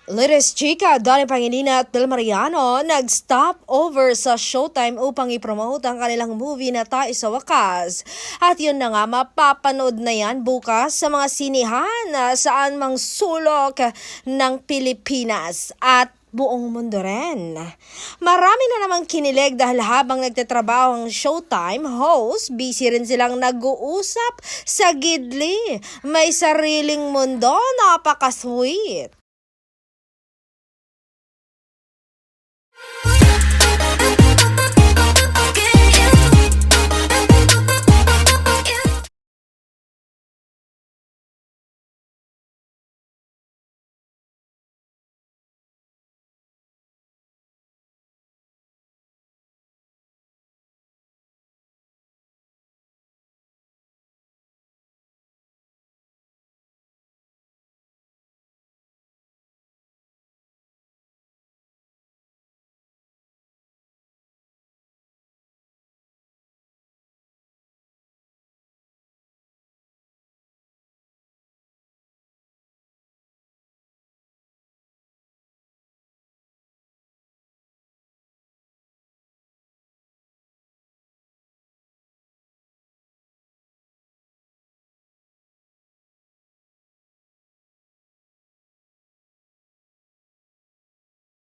Latest chika, Donnie Pangilinan at Del Mariano nag-stop over sa Showtime upang ipromote ang kanilang movie na Tayo sa Wakas. At yun na nga, mapapanood na yan bukas sa mga sinihan saan mang sulok ng Pilipinas at buong mundo rin. Marami na namang kinilig dahil habang nagtatrabaho ang Showtime host, busy rin silang nag-uusap sa gidli. May sariling mundo, napaka-sweet.